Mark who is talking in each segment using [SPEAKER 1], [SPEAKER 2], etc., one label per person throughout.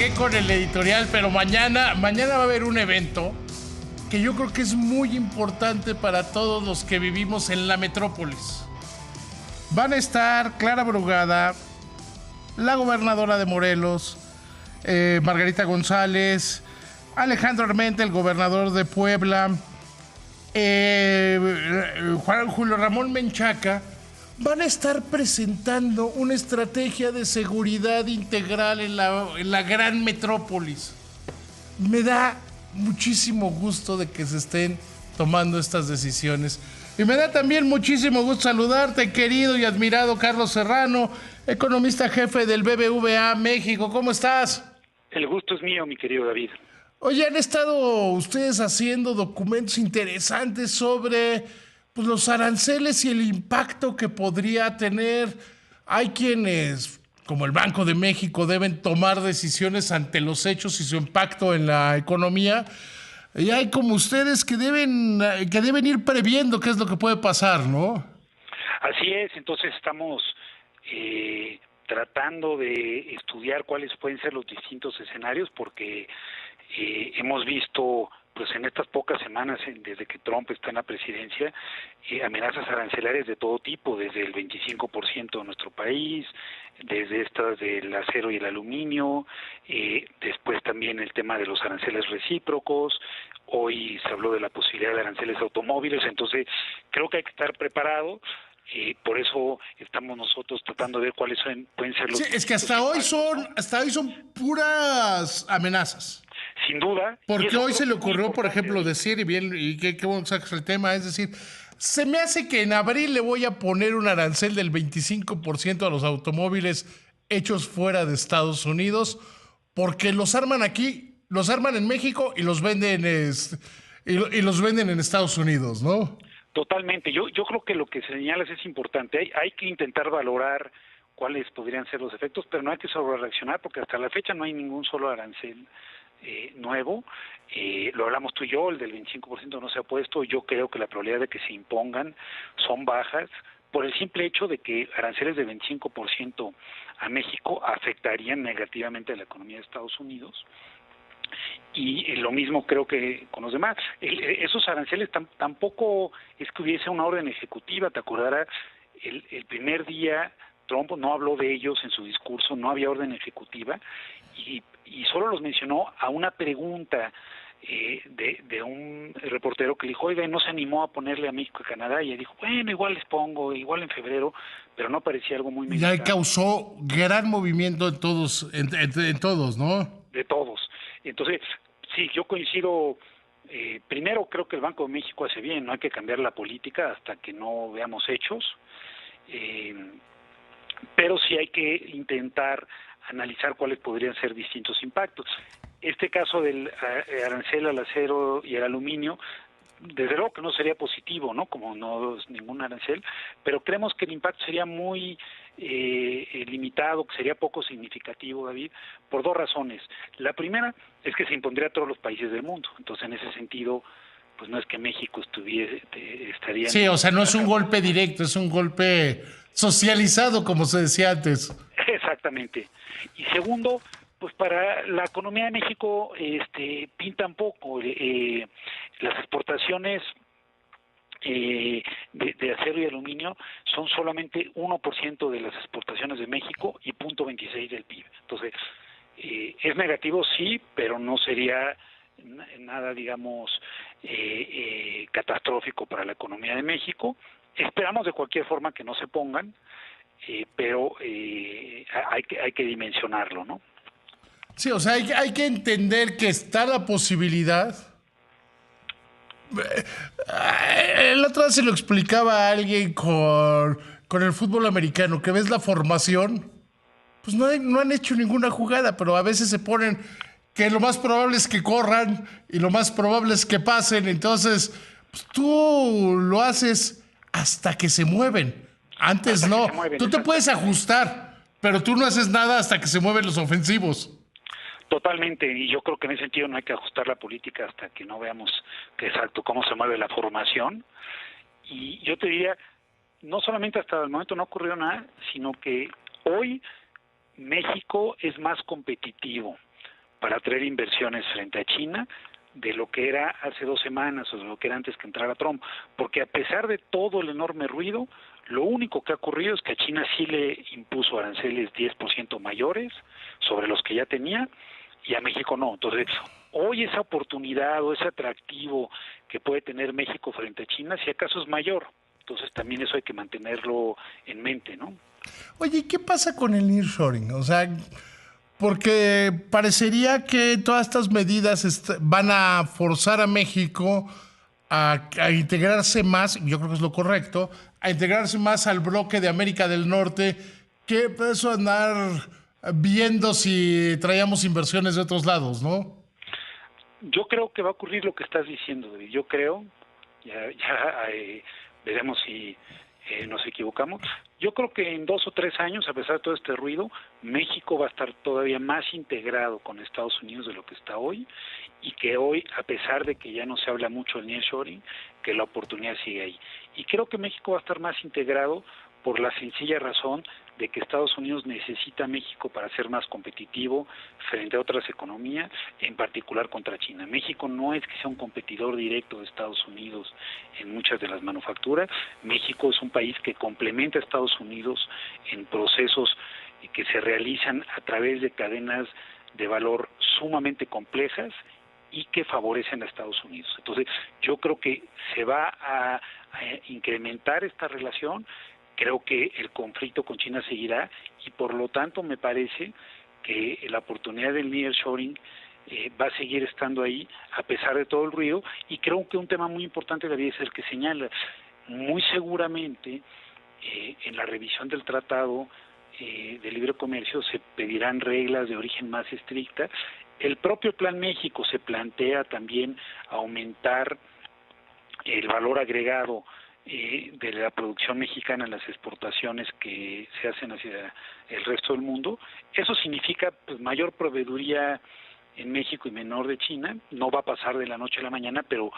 [SPEAKER 1] quedé con el editorial, pero mañana va a haber un evento que yo creo que es muy importante para todos los que vivimos en la metrópolis. Van a estar Clara Brugada, la gobernadora de Morelos, Margarita González, Alejandro Armenta, el gobernador de Puebla, Julio Ramón Menchaca. Van a estar presentando una estrategia de seguridad integral en la gran metrópolis. Me da muchísimo gusto de que se estén tomando estas decisiones. Y me da también muchísimo gusto saludarte, querido y admirado Carlos Serrano, economista jefe del BBVA México. ¿Cómo estás?
[SPEAKER 2] El gusto es mío, mi querido David.
[SPEAKER 1] Oye, han estado ustedes haciendo documentos interesantes sobre los aranceles y el impacto que podría tener. Hay quienes, como el Banco de México, deben tomar decisiones ante los hechos y su impacto en la economía. Y hay como ustedes que deben ir previendo qué es lo que puede pasar, ¿no?
[SPEAKER 2] Así es, entonces estamos tratando de estudiar cuáles pueden ser los distintos escenarios, porque hemos visto pues en estas pocas semanas desde que Trump está en la presidencia, amenazas arancelarias de todo tipo, desde el 25% de nuestro país, desde estas del acero y el aluminio, después también el tema de los aranceles recíprocos, hoy se habló de la posibilidad de aranceles automóviles, entonces creo que hay que estar preparado. Por eso estamos nosotros tratando de ver cuáles pueden ser los...
[SPEAKER 1] Sí, es que hasta hoy son puras amenazas.
[SPEAKER 2] Sin duda.
[SPEAKER 1] Porque hoy se le ocurrió, por ejemplo, decir, y qué bueno que sacas el tema, es decir, se me hace que en abril le voy a poner un arancel del 25% a los automóviles hechos fuera de Estados Unidos, porque los arman aquí, los arman en México y los venden los venden en Estados Unidos, ¿no?
[SPEAKER 2] Totalmente. Yo creo que lo que señalas es importante. Hay que intentar valorar cuáles podrían ser los efectos, pero no hay que sobrereaccionar, porque hasta la fecha no hay ningún solo arancel nuevo. Lo hablamos tú y yo, el del 25% no se ha puesto. Yo creo que la probabilidad de que se impongan son bajas, por el simple hecho de que aranceles del 25% a México afectarían negativamente a la economía de Estados Unidos. Y lo mismo creo que con los demás. Esos aranceles tampoco es que hubiese una orden ejecutiva. Te acordarás, el primer día Trump no habló de ellos en su discurso, no había orden ejecutiva, y solo los mencionó a una pregunta de un reportero que le dijo, oiga, no se animó a ponerle a México y Canadá, y él dijo, bueno, igual les pongo, igual en febrero, pero no parecía algo muy mexicano.
[SPEAKER 1] Ya causó gran movimiento en todos, ¿no?
[SPEAKER 2] De todos. Entonces, sí, yo coincido. Primero, creo que el Banco de México hace bien, no hay que cambiar la política hasta que no veamos hechos, pero sí hay que intentar analizar cuáles podrían ser distintos impactos. Este caso del arancel al acero y al aluminio, desde luego que no sería positivo, ¿no? Como no es ningún arancel, pero creemos que el impacto sería muy limitado, que sería poco significativo, David, por dos razones. La primera es que se impondría a todos los países del mundo, entonces en ese sentido, pues no es que México estaría...
[SPEAKER 1] Sí, o sea, no es un golpe directo, es un golpe socializado, como se decía antes.
[SPEAKER 2] Exactamente. Y segundo, pues para la economía de México pintan poco. Las exportaciones de acero y aluminio son solamente 1% de las exportaciones de México y 0.26 del PIB. Entonces, es negativo, sí, pero no sería nada, digamos, catastrófico para la economía de México. Esperamos de cualquier forma que no se pongan, pero hay que dimensionarlo, ¿no?
[SPEAKER 1] Sí, o sea, hay que entender que está la posibilidad. El otro día se lo explicaba a alguien con el fútbol americano, que ves la formación, pues no han hecho ninguna jugada, pero a veces se ponen que lo más probable es que corran y lo más probable es que pasen, entonces pues tú lo haces hasta que se mueven. Antes no. Tú te puedes ajustar, pero tú no haces nada hasta que se mueven los ofensivos.
[SPEAKER 2] Totalmente, y yo creo que en ese sentido no hay que ajustar la política hasta que no veamos exacto cómo se mueve la formación. Y yo te diría, no solamente hasta el momento no ocurrió nada, sino que hoy México es más competitivo para atraer inversiones frente a China de lo que era hace 2 semanas o de lo que era antes que entrara Trump, porque a pesar de todo el enorme ruido, lo único que ha ocurrido es que a China sí le impuso aranceles 10% mayores sobre los que ya tenía y a México no. Entonces, hoy esa oportunidad o ese atractivo que puede tener México frente a China, si acaso es mayor. Entonces, también eso hay que mantenerlo en mente, ¿no?
[SPEAKER 1] Oye, ¿qué pasa con el nearshoring? O sea, porque parecería que todas estas medidas van a forzar a México a integrarse más, yo creo que es lo correcto, a integrarse más al bloque de América del Norte, que eso andar viendo si traíamos inversiones de otros lados, ¿no?
[SPEAKER 2] Yo creo que va a ocurrir lo que estás diciendo, David. Yo creo, ya veremos si nos equivocamos. Yo creo que en 2 o 3 años, a pesar de todo este ruido, México va a estar todavía más integrado con Estados Unidos de lo que está hoy, y que hoy, a pesar de que ya no se habla mucho del nearshoring, que la oportunidad sigue ahí. Y creo que México va a estar más integrado por la sencilla razón de que Estados Unidos necesita a México para ser más competitivo frente a otras economías, en particular contra China. México no es que sea un competidor directo de Estados Unidos en muchas de las manufacturas. México es un país que complementa a Estados Unidos en procesos que se realizan a través de cadenas de valor sumamente complejas y que favorecen a Estados Unidos. Entonces, yo creo que se va a incrementar esta relación. Creo que el conflicto con China seguirá y por lo tanto me parece que la oportunidad del nearshoring va a seguir estando ahí a pesar de todo el ruido, y creo que un tema muy importante David es el que señala. Muy seguramente en la revisión del tratado de libre comercio se pedirán reglas de origen más estrictas. El propio Plan México se plantea también aumentar el valor agregado de la producción mexicana en las exportaciones que se hacen hacia el resto del mundo. Eso significa pues mayor proveeduría en México y menor de China. No va a pasar de la noche a la mañana, pero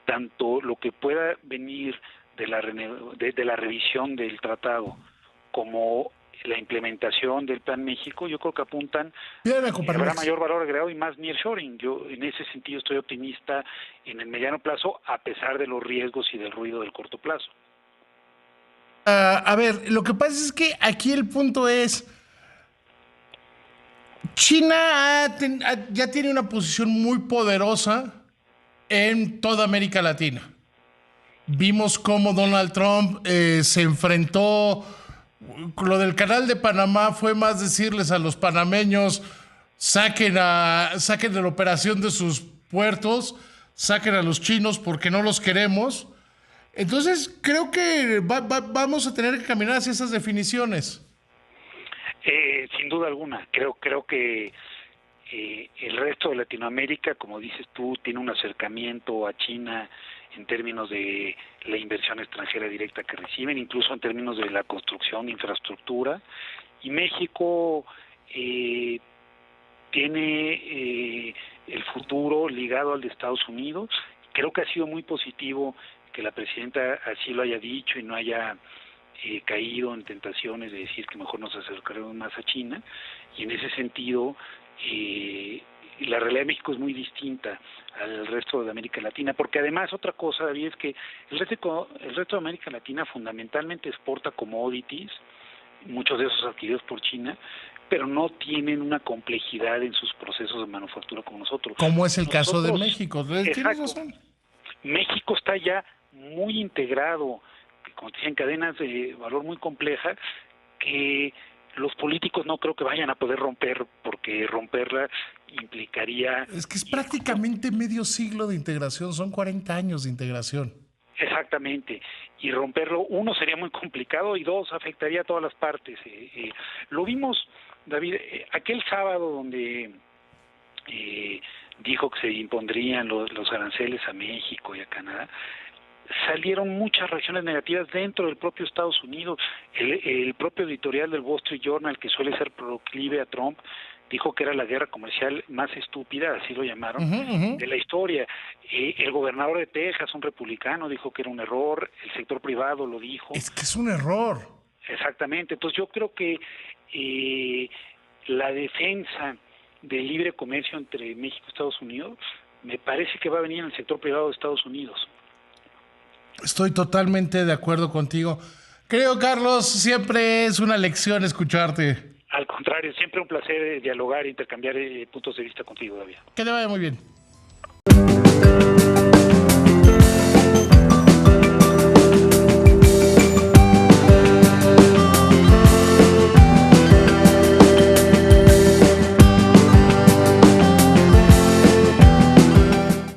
[SPEAKER 2] tanto lo que pueda venir de la revisión del tratado como la implementación del Plan México, yo creo que apuntan que habrá mayor valor agregado y más nearshoring. Yo en ese sentido estoy optimista en el mediano plazo, a pesar de los riesgos y del ruido del corto plazo.
[SPEAKER 1] A ver, lo que pasa es que aquí el punto es, China ya tiene una posición muy poderosa en toda América Latina. Vimos cómo Donald Trump se enfrentó. Lo del canal de Panamá fue más decirles a los panameños: saquen de la operación de sus puertos, saquen a los chinos porque no los queremos. Entonces creo que vamos a tener que caminar hacia esas definiciones.
[SPEAKER 2] Sin duda alguna, creo que el resto de Latinoamérica, como dices tú, tiene un acercamiento a China en términos de la inversión extranjera directa que reciben, incluso en términos de la construcción de infraestructura, y México tiene el futuro ligado al de Estados Unidos. Creo que ha sido muy positivo que la presidenta así lo haya dicho y no haya caído en tentaciones de decir que mejor nos acercaremos más a China, y en ese sentido la realidad de México es muy distinta al resto de América Latina, porque además otra cosa, David, es que el resto de América Latina fundamentalmente exporta commodities, muchos de esos adquiridos por China, pero no tienen una complejidad en sus procesos de manufactura como nosotros.
[SPEAKER 1] Como es el caso de México. ¿Tienes razón?
[SPEAKER 2] México está ya muy integrado, como te decía, en cadenas de valor muy complejas, que los políticos no creo que vayan a poder romper, porque romperla implicaría...
[SPEAKER 1] Es que es prácticamente medio siglo de integración, son 40 años de integración.
[SPEAKER 2] Exactamente, y romperlo, uno, sería muy complicado, y dos, afectaría a todas las partes. Lo vimos, David, aquel sábado donde dijo que se impondrían los aranceles a México y a Canadá. Salieron muchas reacciones negativas dentro del propio Estados Unidos. El propio editorial del Wall Street Journal, que suele ser proclive a Trump, dijo que era la guerra comercial más estúpida, así lo llamaron, de la historia. El gobernador de Texas, un republicano, dijo que era un error. El sector privado lo dijo.
[SPEAKER 1] Es que es un error.
[SPEAKER 2] Exactamente. Entonces yo creo que la defensa de libre comercio entre México y Estados Unidos, me parece que va a venir en el sector privado de Estados Unidos.
[SPEAKER 1] Estoy totalmente de acuerdo contigo. Creo, Carlos, siempre es una lección escucharte.
[SPEAKER 2] Al contrario, siempre un placer dialogar e intercambiar puntos de vista contigo, David.
[SPEAKER 1] Que te vaya muy bien.